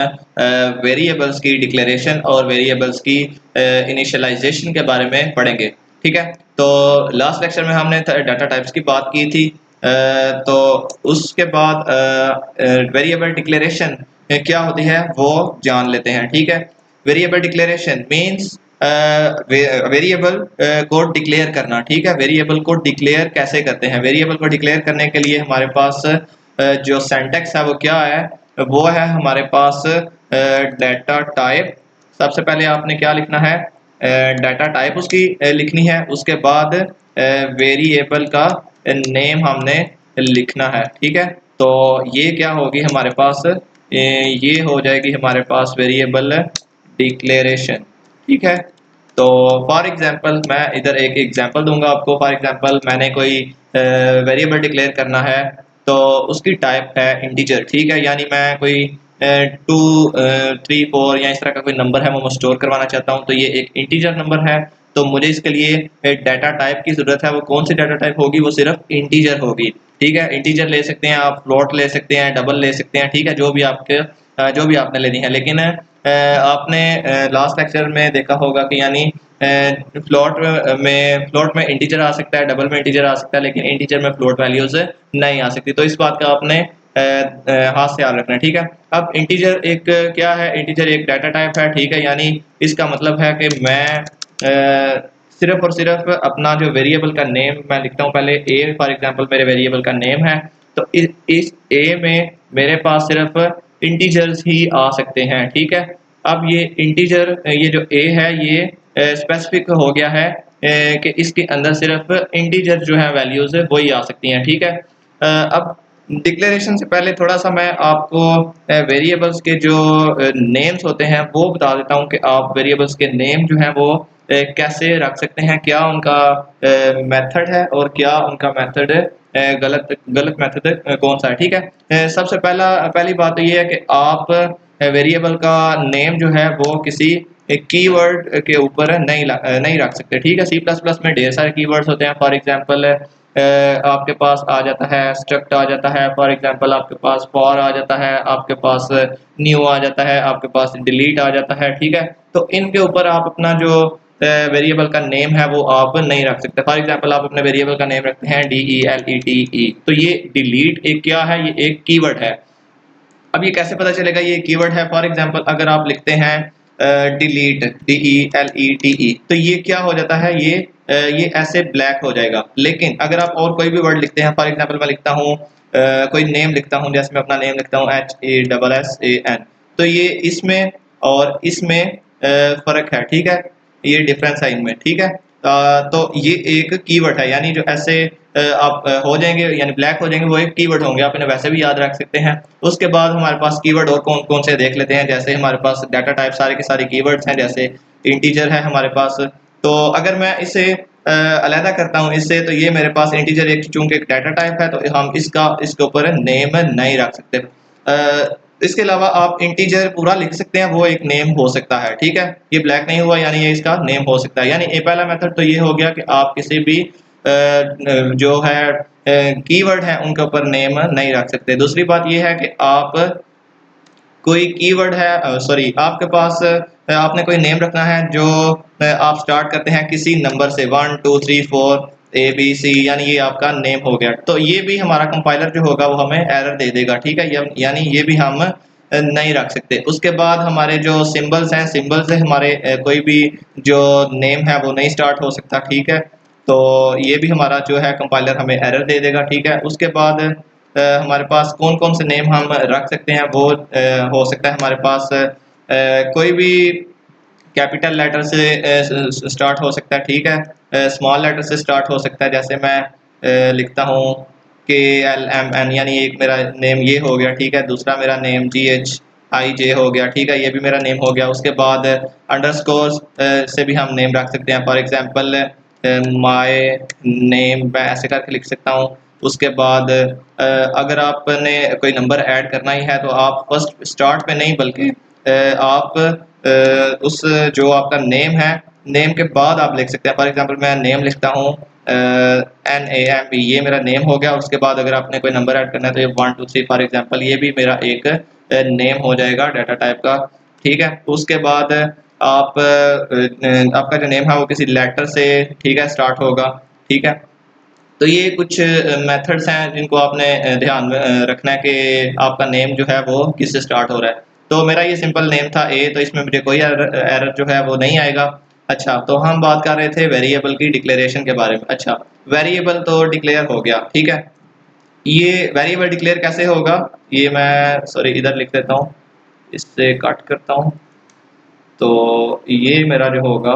Variables की declaration और variables की इनिशियलाइजेशन के बारे में पढ़ेंगे। ठीक है, तो लास्ट लेक्चर में हमने डाटा टाइप्स की बात की थी। तो उसके बाद वेरिएबल डिक्लेरेशन क्या होती है वो जान लेते हैं। ठीक है, वेरिएबल डिक्लेरेशन मीन्स वेरिएबल को डिक्लेयर करना। ठीक है, वेरिएबल को डिक्लेयर कैसे करते हैं? वेरिएबल को डिक्लेयर करने के लिए हमारे पास जो सिंटैक्स है वो क्या है? वो है हमारे पास डाटा टाइप। सबसे पहले आपने क्या लिखना है? डाटा टाइप उसकी लिखनी है। उसके बाद वेरिएबल का नेम हमने लिखना है। ठीक है, तो ये क्या होगी हमारे पास? ये हो जाएगी हमारे पास वेरिएबल डिक्लेरेशन। ठीक है, तो फॉर एग्जांपल मैं इधर एक एग्जांपल दूंगा आपको। फॉर एग्जांपल मैंने कोई वेरिएबल डिक्लेयर करना है, तो उसकी टाइप है इंटीजर। ठीक है, यानी मैं कोई 2 3 4 या इस तरह का कोई नंबर है वो मैं स्टोर करवाना चाहता हूँ, तो ये एक इंटीजर नंबर है। तो मुझे इसके लिए डाटा टाइप की जरूरत है। वो कौन सी डाटा टाइप होगी? वो सिर्फ इंटीजर होगी। ठीक है, इंटीजर ले सकते हैं आप, फ्लोट ले सकते हैं, डबल ले सकते हैं। ठीक है, जो भी आपने लेनी है। लेकिन आपने लास्ट लेक्चर में देखा होगा कि यानी फ्लोट में इंटीजर आ सकता है, डबल में इंटीजर आ सकता है, लेकिन इंटीजर में फ्लोट वैल्यूज नहीं आ सकती। तो इस बात का आपने हाथ से याद रखना है। ठीक है, अब इंटीजर एक क्या है? इंटीजर एक डाटा टाइप है। ठीक है, यानी इसका मतलब है कि मैं सिर्फ और सिर्फ अपना जो वेरिएबल का नेम मैं लिखता हूँ। पहले ए फॉर एग्जांपल मेरे वेरिएबल का नेम है, तो इस ए में मेरे पास सिर्फ इंटीजर्स ही आ सकते हैं। ठीक है, अब ये इंटीजर, ये जो ए है ये स्पेसिफिक हो गया है कि इसके अंदर सिर्फ इंटीजर जो है वैल्यूज वही आ सकती हैं। ठीक है, अब डिक्लेरेशन से पहले थोड़ा सा मैं आपको वेरिएबल्स के जो नेम्स होते हैं वो बता देता हूँ कि आप वेरिएबल्स के नेम जो है वो कैसे रख सकते हैं, क्या उनका मेथड है और क्या उनका मेथड गलत गलत मेथड कौन सा है। ठीक है, सबसे पहली बात तो ये है कि आप वेरिएबल का नेम जो है वो किसी कीवर्ड के ऊपर नहीं रख सकते। ठीक है, सी प्लस प्लस में ढेर सारे कीवर्ड्स होते हैं। फॉर एग्जांपल आपके पास आ जाता है स्ट्रक्ट आ जाता है, फॉर एग्जांपल आपके पास फॉर आ जाता है, आपके पास न्यू आ जाता है, आपके पास डिलीट आ जाता है। ठीक है, तो इनके ऊपर आप अपना जो वेरिएबल का नेम है वो आप नहीं रख सकते। फॉर एग्जांपल आप अपने वेरिएबल का नेम रखते हैं DELETE, तो ये डिलीट एक क्या है? ये एक कीवर्ड है। अब ये कैसे पता चलेगा ये कीवर्ड है? फॉर एग्जांपल अगर आप लिखते हैं डिलीट DELETE, तो ये क्या हो जाता है? ये ऐसे ब्लैक हो जाएगा। लेकिन अगर आप और कोई भी वर्ड लिखते हैं, फॉर एग्जांपल मैं लिखता हूँ कोई नेम लिखता हूँ, जैसे मैं अपना नेम लिखता हूँ HASSAN, तो ये इसमें और इसमें फर्क है। ठीक है, ये डिफरेंस है इनमें। ठीक है, तो ये एक कीवर्ड है, यानी जो ऐसे आप हो जाएंगे यानी ब्लैक हो जाएंगे, वो एक कीवर्ड होंगे। आप इन्हें वैसे भी याद रख सकते हैं। उसके बाद हमारे पास कीवर्ड और कौन कौन से देख लेते हैं। जैसे हमारे पास डाटा टाइप सारे के सारे कीवर्ड्स हैं, जैसे इंटीजर है हमारे पास। तो अगर मैं इसे अलहदा करता हूँ इससे, तो ये मेरे पास इंटीजर एक चूंकि एक डाटा टाइप है, तो हम इसके ऊपर नेम नहीं रख सकते। इसके अलावा आप इंटीजर पूरा लिख सकते हैं, वो एक नेम हो सकता है। ठीक है, ये ब्लैक नहीं हुआ यानी ये इसका नेम हो सकता है। यानी ये पहला मेथड तो ये हो गया कि आप किसी भी जो है कीवर्ड है उनके ऊपर नेम नहीं रख सकते। दूसरी बात ये है कि आप कोई कीवर्ड है, सॉरी, आपके पास आपने कोई नेम रखना है जो आप स्टार्ट करते हैं किसी नंबर से 1 2 3 4 ABC, यानी ये आपका नेम हो गया। तो ये भी हमारा कंपाइलर जो होगा वो हमें एरर दे देगा। ठीक है, यानी ये भी हम नहीं रख सकते। उसके बाद हमारे जो सिंबल्स हैं, सिंबल से हमारे कोई भी जो नेम है वो नहीं स्टार्ट हो सकता। ठीक है, तो ये भी हमारा जो है कंपाइलर हमें एरर दे देगा। ठीक है, उसके बाद हमारे पास कौन कौन से नेम हम रख सकते हैं? वो हो सकता है हमारे पास कोई भी कैपिटल लेटर से स्टार्ट हो सकता है। ठीक है, स्मॉल लेटर से स्टार्ट हो सकता है। जैसे मैं लिखता हूँ KLMN, यानी एक मेरा नेम ये हो गया। ठीक है, दूसरा मेरा नेम GHIJ हो गया। ठीक है, ये भी मेरा नेम हो गया। उसके बाद अंडरस्कोर से भी हम नेम रख सकते हैं। फॉर एग्जांपल माय नेम, मैं ऐसे करके लिख सकता हूँ। उसके बाद अगर आपने कोई नंबर ऐड करना ही है, तो आप फर्स्ट स्टार्ट पे नहीं बल्कि आप उस जो आपका नेम है, नेम के बाद आप लिख सकते हैं। फॉर एग्जांपल मैं नेम लिखता हूँ NAME, ये मेरा नेम हो गया। उसके बाद अगर आपने कोई नंबर ऐड करना है तो ये 1 2 3 फॉर एग्जांपल, ये भी मेरा एक नेम हो जाएगा डाटा टाइप का, ठीक है। उसके बाद आप आपका जो नेम है वो किसी लेटर से, ठीक है, स्टार्ट होगा, ठीक है। तो ये कुछ मेथड्स हैं जिनको आपने ध्यान में रखना है कि आपका नेम जो है वो किससे स्टार्ट हो रहा है। तो मेरा ये सिंपल नेम था ए, तो इसमें मुझे कोई एरर जो है वो नहीं आएगा। अच्छा, तो हम बात कर रहे थे वेरिएबल की डिक्लेरेशन के बारे में। अच्छा, वेरिएबल तो डिक्लेयर हो गया, ठीक है। ये वेरिएबल डिक्लेयर कैसे होगा, ये मैं सॉरी इधर लिख देता हूँ, इससे कट करता हूँ। तो ये मेरा जो होगा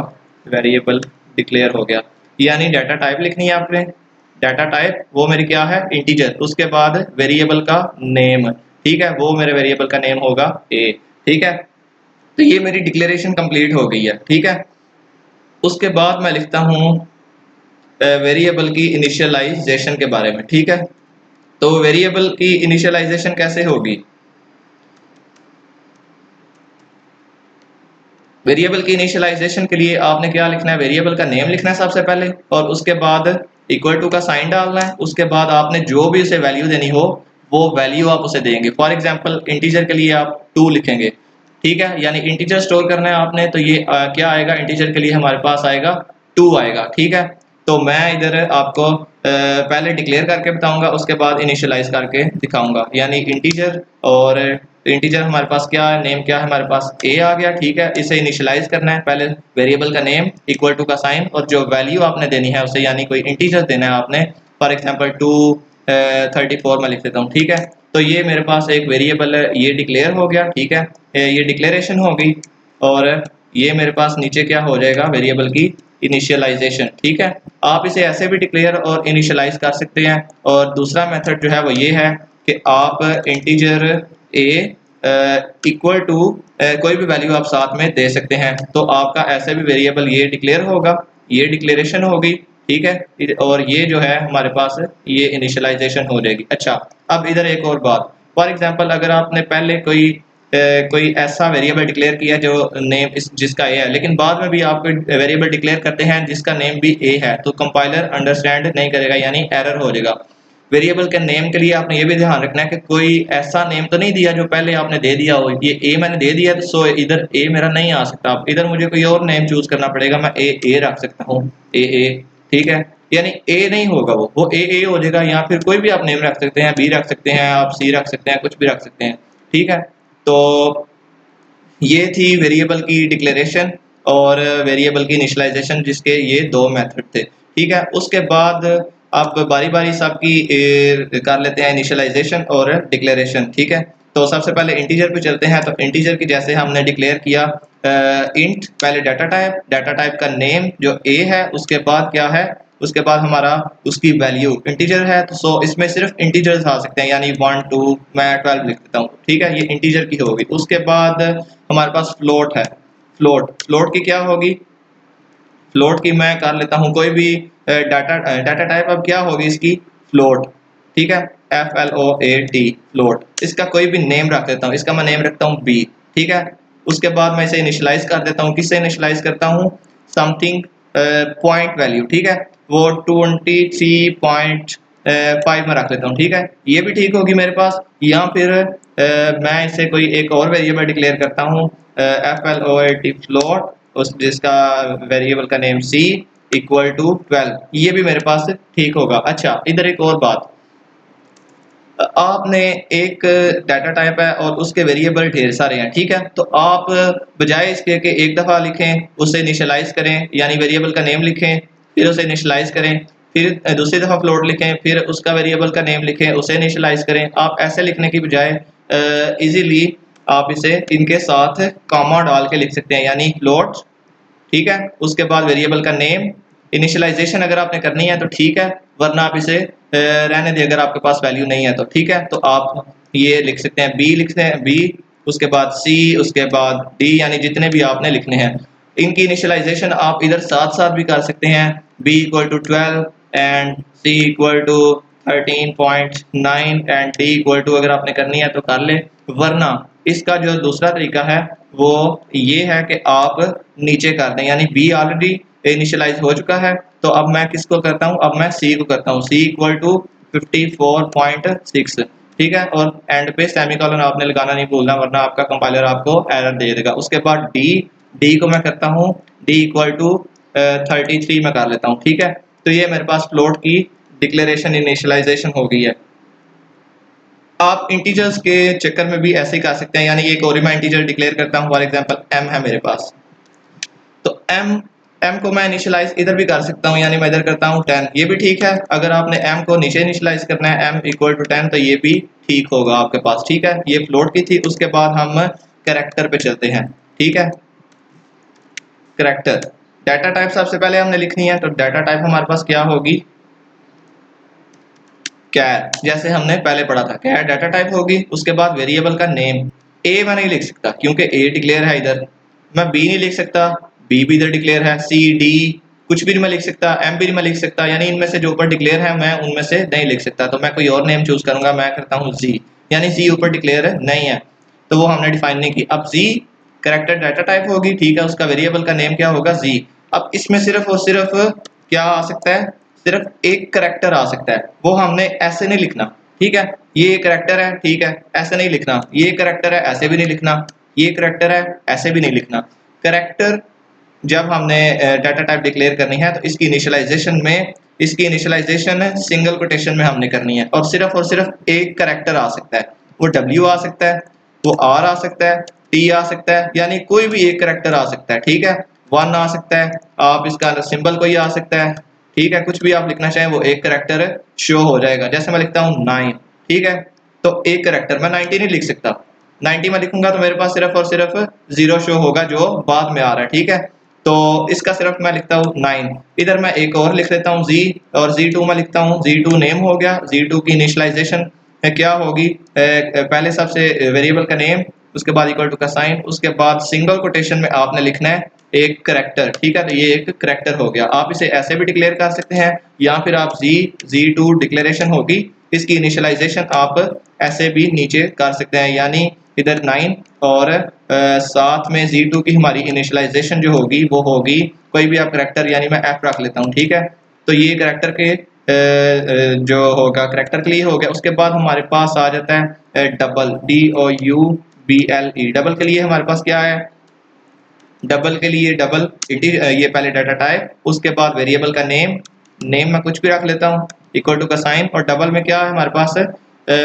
वेरिएबल डिक्लेयर हो गया, यानी डाटा टाइप लिखनी है आपने। डाटा टाइप वो मेरी क्या है, इंटीजर। उसके बाद वेरिएबल का नेम, ठीक है, वो मेरे वेरिएबल का नेम होगा ए, ठीक है। तो ये मेरी डिक्लेरेशन कंप्लीट हो गई है, ठीक है। उसके बाद मैं लिखता हूँ वेरिएबल की इनिशियलाइजेशन के बारे में, ठीक है। तो वेरिएबल की इनिशियलाइजेशन कैसे होगी, वेरिएबल की इनिशियलाइजेशन के लिए आपने क्या लिखना है, वेरिएबल का नेम लिखना है सबसे पहले, और उसके बाद इक्वल टू का साइन डालना है। उसके बाद आपने जो भी उसे वैल्यू देनी हो वो वैल्यू आप उसे देंगे। फॉर एग्जांपल इंटीजर के लिए आप 2 लिखेंगे, ठीक है, यानी इंटीजर स्टोर करना है आपने। तो ये क्या आएगा, इंटीजर के लिए हमारे पास आएगा 2 आएगा, ठीक है। तो मैं इधर आपको पहले डिक्लेयर करके बताऊंगा, उसके बाद इनिशियलाइज करके दिखाऊंगा। यानी इंटीजर, और इंटीजर हमारे पास क्या है, नेम क्या है हमारे पास, ए आ गया, ठीक है। इसे इनिशियलाइज करना है, पहले वेरिएबल का नेम इक्वल टू का साइन, और जो वैल्यू आपने देनी है उसे, यानी कोई इंटीजर देना है आपने। फॉर एग्जांपल 234 में लिख देता हूँ, ठीक है। तो ये मेरे पास एक वेरिएबल है, ये डिक्लेयर हो गया, ठीक है, ये डिक्लेरेशन हो गई। और ये मेरे पास नीचे क्या हो जाएगा, वेरिएबल की इनिशियलाइजेशन, ठीक है। आप इसे ऐसे भी डिक्लेयर और इनिशियलाइज कर सकते हैं। और दूसरा मेथड जो है वो ये है कि आप इंटीजर ए इक्वल टू कोई भी वैल्यू आप साथ में दे सकते हैं। तो आपका ऐसे भी वेरिएबल ये डिक्लेयर होगा, ये डिक्लेरेशन होगी, ठीक है। और ये जो है हमारे पास ये इनिशियलाइजेशन हो जाएगी। अच्छा, अब इधर एक और बात, फॉर एग्जांपल अगर आपने पहले कोई ऐसा वेरिएबल डिक्लेयर किया जो नेम जिसका ए है, लेकिन बाद में भी आप कोई वेरिएबल डिक्लेयर करते हैं जिसका नेम भी ए है, तो कंपाइलर अंडरस्टैंड नहीं करेगा, यानी एरर हो जाएगा। वेरिएबल के नेम के लिए आपने ये भी ध्यान रखना है कि कोई ऐसा नेम तो नहीं दिया जो पहले आपने दे दिया हो। ये ए मैंने दे दिया, तो सो इधर ए मेरा नहीं आ सकता, इधर मुझे कोई और नेम चूज करना पड़ेगा। मैं ए रख सकता हूँ, ए, ठीक है। यानी ए नहीं होगा, वो ए हो जाएगा। या फिर कोई भी आप नेम रख सकते हैं, बी रख सकते हैं, आप सी रख सकते हैं, कुछ भी रख सकते हैं, ठीक है। तो ये थी वेरिएबल की डिक्लेरेशन और वेरिएबल की इनिशियलाइजेशन, जिसके ये 2 मेथड थे, ठीक है। उसके बाद आप बारी बारी सबकी कर लेते हैं, इनिशियलाइजेशन और डिक्लेरेशन, ठीक है। तो सबसे पहले इंटीजर पे चलते हैं। तो इंटीजर की जैसे हमने डिक्लेयर किया इंट, पहले डाटा टाइप का नेम जो ए है, उसके बाद क्या है, उसके बाद हमारा उसकी वैल्यू इंटीजर है, तो सो इसमें सिर्फ इंटीजर्स आ सकते हैं, यानी 1 2, मैं 12 लिख देता हूँ, ठीक है, ये इंटीजर की होगी। उसके बाद हमारे पास फ्लोट है, फ्लोट की क्या होगी, फ्लोट की मैं कर लेता हूँ कोई भी डाटा टाइप। अब क्या होगी इसकी, फ्लोट, ठीक है, FLOAT, फ्लोट। इसका कोई भी नेम रख देता हूँ, इसका मैं नेम रखता हूँ बी, ठीक है। उसके बाद मैं इसे इनिशियलाइज कर देता हूँ, किससे इनिशियलाइज करता हूँ, समथिंग पॉइंट वैल्यू, ठीक है, वो 23.5 में रख लेता हूँ, ठीक है। ये भी ठीक होगी मेरे पास। या फिर मैं इसे कोई एक और वेरिएबल डिक्लेयर करता हूँ, FLOAT फ्लोट, उस जिसका वेरिएबल का नेम सी इक्वल टू 12, ये भी मेरे पास ठीक होगा। अच्छा, इधर एक और बात, आपने एक डाटा टाइप है और उसके वेरिएबल ढेर सारे हैं, ठीक है। तो आप बजाय इसके कि एक दफ़ा लिखें, उसे इनिशियलाइज करें, यानी वेरिएबल का नेम लिखें, फिर उसे इनिशियलाइज करें, फिर दूसरी दफ़ा फ्लोट लिखें, फिर उसका वेरिएबल का नेम लिखें, उसे इनिशियलाइज करें। आप ऐसे लिखने की बजाय इजीली आप इसे इनके साथ कॉमा डाल के लिख सकते हैं, यानी फ्लोट, ठीक है। उसके बाद वेरिएबल का नेम, इनिशियलाइजेशन अगर आपने करनी है तो ठीक है, वरना आप इसे रहने दें अगर आपके पास वैल्यू नहीं है तो, ठीक है। तो आप ये लिख सकते हैं, बी लिखते हैं, बी, उसके बाद सी, उसके बाद डी, यानी जितने भी आपने लिखने हैं। इनकी इनिशियलाइजेशन आप इधर साथ साथ भी कर सकते हैं, B equal to 12 and C equal to 13.9 and D equal to, अगर आपने करनी है तो कर ले। वरना इसका जो दूसरा तरीका है वो ये है कि आप नीचे कर दें, यानी बी ऑलरेडी इनिशियलाइज हो चुका है। तो अब मैं किसको करता हूँ, अब मैं सी को करता हूँ, सी इक्वल टू 54.6, ठीक है, और एंड पे सेमीकोलन आपने लगाना नहीं भूलना, वरना आपका कंपाइलर आपको एरर दे देगा। उसके बाद डी को मैं करता हूँ डी इक्वल टू 33 में कर लेता हूँ। ठीक है, तो ये मेरे पास फ्लोट की डिक्लेरेशन इनिशियलाइजेशन हो गई है। आप इंटीजर्स के चक्कर में भी ऐसे ही कर सकते हैं, यानी एक और मैं इंटीजर डिक्लेयर करता हूँ, फॉर एग्जांपल m है मेरे पास, तो m को मैं इनिशियलाइज इधर भी कर सकता हूँ, यानी मैं इधर करता हूँ 10, ये भी ठीक है। अगर आपने m को नीचे इनिशियलाइज करना है m इक्वल टू 10, तो ये भी ठीक होगा आपके पास। ठीक है, ये फ्लोट की थी। उसके बाद हम कैरेक्टर पे चलते हैं। ठीक है, कैरेक्टर डाटा टाइप सबसे पहले हमने लिखनी है, तो डाटा टाइप हमारे पास क्या होगी, कैर, जैसे हमने पहले पढ़ा था, कैर डाटा टाइप होगी। उसके बाद वेरिएबल का नेम, ए मैं नहीं लिख सकता क्योंकि ए डिक्लेयर है इधर, मैं बी नहीं लिख सकता, बी भी इधर डिक्लेयर है, सी डी कुछ भी नहीं मैं लिख सकता, एम भी नहीं मैं लिख सकता, यानी इनमें से जो ऊपर डिक्लेयर है मैं उनमें से नहीं लिख सकता। तो मैं कोई और नेम चूज करूंगा, मैं करता हूँ जी, यानी जी ऊपर डिक्लेयर नहीं है, तो वो हमने डिफाइन नहीं की। अब जी कैरेक्टर डाटा टाइप होगी, ठीक है, उसका वेरिएबल का नेम क्या होगा, जी। अब इसमें सिर्फ और सिर्फ क्या आ सकता है, सिर्फ एक करैक्टर आ सकता है, वो हमने ऐसे नहीं लिखना। ठीक है, ये करैक्टर है, ठीक है, ऐसे नहीं लिखना, ये करैक्टर है, ऐसे भी नहीं लिखना, ये करैक्टर है, ऐसे भी नहीं लिखना। करैक्टर जब हमने डाटा टाइप डिक्लेयर करनी है, तो इसकी इनिशियलाइजेशन सिंगल कोटेशन में हमने करनी है, और सिर्फ एक करैक्टर आ सकता है। वो W आ सकता है, वो R आ सकता है, T आ सकता है, यानी कोई भी एक करैक्टर आ सकता है। ठीक है, 1 आ सकता है, आप इसका सिंबल कोई आ सकता है। ठीक है, कुछ भी आप लिखना चाहें वो एक करैक्टर शो हो जाएगा। जैसे मैं लिखता हूँ 9, ठीक है, तो एक करैक्टर, मैं 90 नहीं लिख सकता, 90 में लिखूंगा तो मेरे पास सिर्फ और सिर्फ 0 शो होगा जो बाद में आ रहा है। ठीक है, तो इसका सिर्फ मैं लिखता हूँ 9। इधर मैं एक और लिख लेता हूँ जी, और Z2 में लिखता हूँ, Z2 नेम हो गया। Z2 की इनिशियलाइजेशन क्या होगी, पहले सबसे वेरिएबल का नेम, उसके बाद इक्वल टू का साइन, उसके बाद सिंगल कोटेशन में आपने लिखना है एक करैक्टर। ठीक है, तो ये एक करैक्टर हो गया। आप इसे ऐसे भी डिक्लेयर कर सकते हैं, या फिर आप Z2 डिक्लेरेशन होगी, इसकी इनिशियलाइजेशन आप ऐसे भी नीचे कर सकते हैं, यानी इधर 9 और साथ में Z2 की हमारी इनिशियलाइजेशन जो होगी वो होगी कोई भी आप करैक्टर, यानी मैं F रख लेता हूँ। ठीक है, तो ये करैक्टर के जो होगा करैक्टर के लिए हो गया। उसके बाद हमारे पास आ जाता है डबल, DOUBLE, डबल के लिए हमारे पास क्या है, डबल के लिए डबल ये पहले डाटा टाइप, उसके बाद वेरिएबल का नेम, नेम मैं कुछ भी रख लेता हूँ, इक्वल टू का साइन, और डबल में क्या है हमारे पास है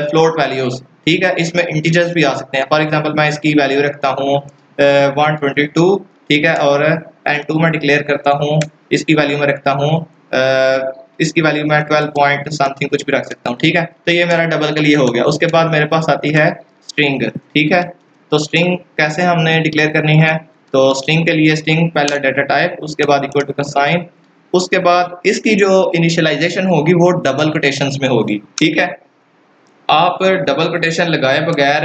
फ्लोट वैल्यूज। ठीक है, इसमें इंटीजर्स भी आ सकते हैं। फॉर एग्जांपल मैं इसकी वैल्यू रखता हूँ 122, ठीक है, और n2 में डिक्लेयर करता हूँ, इसकी वैल्यू में रखता हूँ इसकी वैल्यू मैं 12 पॉइंट समथिंग कुछ भी रख सकता हूँ। ठीक है, तो ये मेरा डबल के लिए हो गया। उसके बाद मेरे पास आती है स्ट्रिंग। ठीक है, तो स्ट्रिंग कैसे हमने डिक्लेयर करनी है, तो स्ट्रिंग के लिए स्ट्रिंग पहला डाटा टाइप, उसके बाद इक्वल टू का साइन, उसके बाद इसकी जो इनिशियलाइजेशन होगी वो डबल कोटेशंस में होगी। ठीक है, आप डबल कोटेशन लगाए बगैर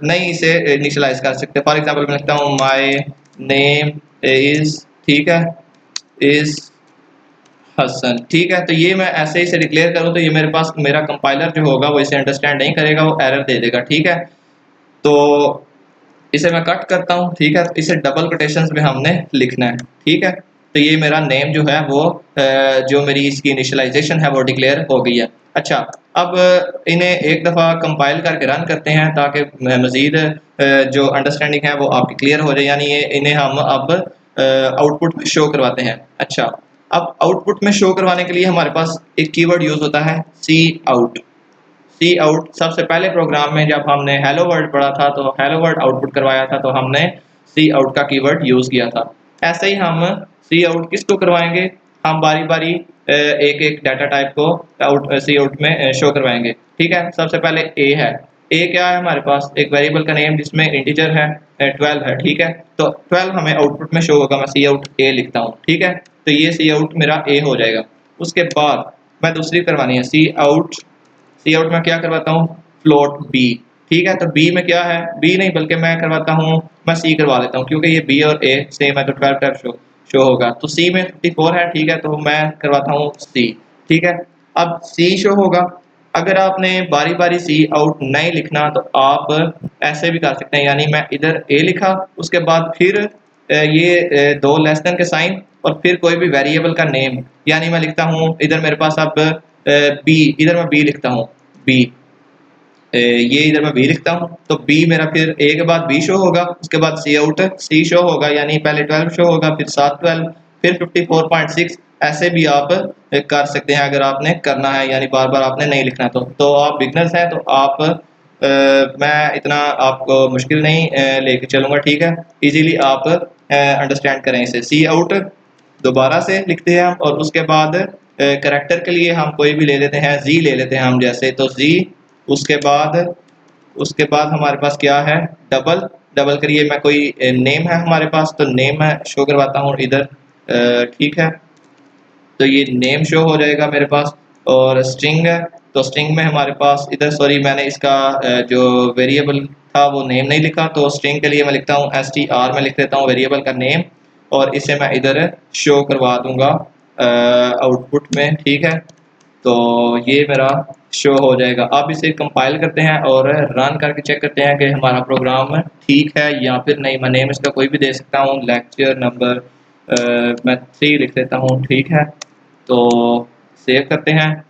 नहीं इसे इनिशियलाइज कर सकते। फॉर एग्जांपल मैं लिखता हूँ माय नेम इज, ठीक है, इज हसन। ठीक है, तो ये मैं ऐसे ही से डिक्लेयर करूँ तो ये मेरे पास मेरा कंपाइलर जो होगा वो इसे अंडरस्टैंड नहीं करेगा, वो एरर दे देगा। ठीक है, तो इसे मैं कट करता हूँ। ठीक है, इसे डबल कोटेशंस में हमने लिखना है। ठीक है, तो ये मेरा नेम जो है वो जो मेरी इसकी इनिशियलाइजेशन है वो डिक्लेयर हो गई है। अच्छा, अब इन्हें एक दफ़ा कंपाइल करके रन करते हैं ताकि मज़ीद जो अंडरस्टैंडिंग है वो आपकी क्लियर हो जाए, यानी ये इन्हें हम अब आउटपुट में शो करवाते हैं। अच्छा, अब आउटपुट में शो करवाने के लिए हमारे पास एक कीवर्ड यूज़ होता है सी आउट। सी आउट सबसे पहले प्रोग्राम में जब हमने हेलो वर्ल्ड पढ़ा था तो हेलो वर्ल्ड आउटपुट करवाया था, तो हमने सी आउट का कीवर्ड यूज़ किया था। ऐसे ही हम सी आउट किसको करवाएंगे, हम बारी बारी एक एक डाटा टाइप को सी आउट में शो करवाएंगे। ठीक है, सबसे पहले ए है। ए क्या है हमारे पास, एक वेरिएबल का नेम जिसमें इंटीजर है 12 है। ठीक है, तो 12 हमें आउटपुट में शो होगा, मैं सी आउट ए लिखता हूँ। ठीक है, तो ये सी आउट मेरा ए हो जाएगा। उसके बाद मैं दूसरी करवानी है सी आउट में क्या करवाता हूँ, फ्लोट बी। ठीक है, तो बी में क्या है, बी नहीं बल्कि मैं करवाता हूँ, मैं सी करवा लेता हूँ, क्योंकि ये बी और ए सेम है तो 12 टाइप शो होगा। तो सी में 54 है। ठीक है, तो मैं करवाता हूँ सी। ठीक है, अब सी शो होगा। अगर आपने बारी बारी सी आउट नहीं लिखना तो आप ऐसे भी कर सकते हैं, यानी मैं इधर ए लिखा, उसके बाद फिर ये दो लेस देन के साइन, और फिर कोई भी वेरिएबल का नेम, यानी मैं लिखता हूँ इधर मेरे पास अब बी, इधर मैं बी लिखता हूँ, बी। ये इधर मैं बी लिखता हूँ, तो बी मेरा फिर ए के बाद बी शो होगा, उसके बाद सी आउट सी शो होगा, यानी पहले 12 शो होगा, फिर 7 12, फिर 54.6। ऐसे भी आप कर सकते हैं अगर आपने करना है, यानी बार बार आपने नहीं लिखना है। तो आप बिगनर्स हैं, तो आप मैं इतना आपको मुश्किल नहीं लेके चलूँगा, ठीक है। इजीली आप अंडरस्टैंड करें इसे। सी आउट दोबारा से लिखते हैं हम, और उसके बाद करैक्टर के लिए हम कोई भी ले लेते हैं, जी ले लेते हैं हम, जैसे तो जी। उसके बाद हमारे पास क्या है, डबल। डबल करिए, मैं कोई नेम है हमारे पास, तो नेम मैं शो करवाता हूँ इधर, ठीक है। तो ये नेम शो हो जाएगा मेरे पास। और स्ट्रिंग है, तो स्ट्रिंग में हमारे पास इधर, सॉरी मैंने इसका जो वेरिएबल था वो नेम नहीं लिखा, तो स्ट्रिंग के लिए मैं लिखता हूँ str में लिख देता हूँ वेरिएबल का नेम, और इसे मैं इधर शो करवा दूंगा आउटपुट में, ठीक है। तो ये मेरा शो हो जाएगा। अब इसे कंपाइल करते हैं और रन करके चेक करते हैं कि हमारा प्रोग्राम ठीक है या फिर नहीं। मैं नेम इसका कोई भी दे सकता हूँ, लेक्चर नंबर मैं 3 लिख देता हूँ, ठीक है। तो सेव करते हैं,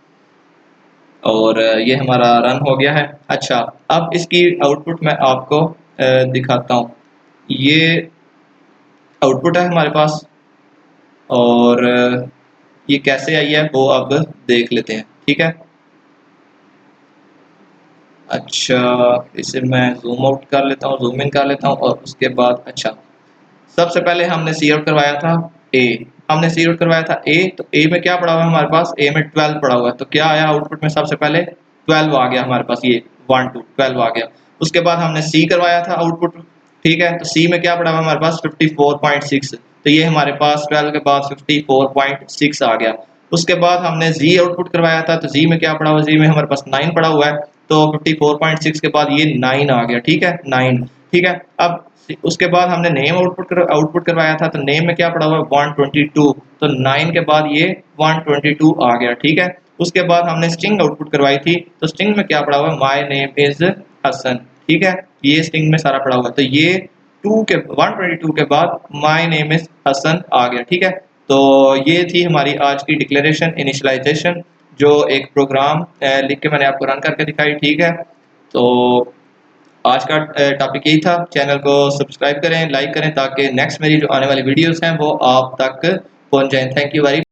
और ये हमारा रन हो गया है। अच्छा, अब इसकी आउटपुट मैं आपको दिखाता हूँ। ये आउटपुट है हमारे पास, और ये कैसे आई है वो अब देख लेते हैं, ठीक है। अच्छा, इसे मैं जूम आउट कर लेता हूँ, जूम इन कर लेता हूँ, और उसके बाद अच्छा, सबसे पहले हमने सी आउट करवाया था ए। हमने सी आउट करवाया था ए, तो ए में क्या पड़ा हुआ है हमारे पास, ए में 12 पड़ा हुआ है, तो क्या आया आउटपुट में, सबसे पहले 12 आ गया हमारे पास, ये 1 2 12 आ गया। उसके बाद हमने सी करवाया था आउटपुट, ठीक है। तो सी में क्या पड़ा हुआ है हमारे पास, 54.6, तो ये हमारे पास 12 के बाद 54.6 आ गया। उसके बाद हमने जी आउटपुट करवाया था, तो जी में क्या पड़ा हुआ, जी में हमारे पास 9 पड़ा हुआ है, तो 54.6 के बाद ये 9 आ गया, ठीक है, 9, ठीक है। अब उसके बाद हमने नेम आउटपुट करवाया था, तो नेम में क्या पड़ा हुआ है, 122, तो 9 के बाद ये 122 आ गया, ठीक है। उसके बाद हमने स्ट्रिंग आउटपुट करवाई थी, तो स्ट्रिंग में क्या पड़ा हुआ है, माय नेम इज हसन, ठीक है। ये स्ट्रिंग में सारा पड़ा हुआ है, तो ये 122 के बाद माय नेम इज हसन आ गया, ठीक है। तो ये थी हमारी आज की डिक्लेरेशन इनिशियलाइजेशन, जो एक प्रोग्राम लिख के मैंने आपको रन करके दिखाई, ठीक है। तो आज का टॉपिक यही था। चैनल को सब्सक्राइब करें, लाइक करें, ताकि नेक्स्ट मेरी जो आने वाली वीडियोस हैं वो आप तक पहुंच जाएं। Thank you very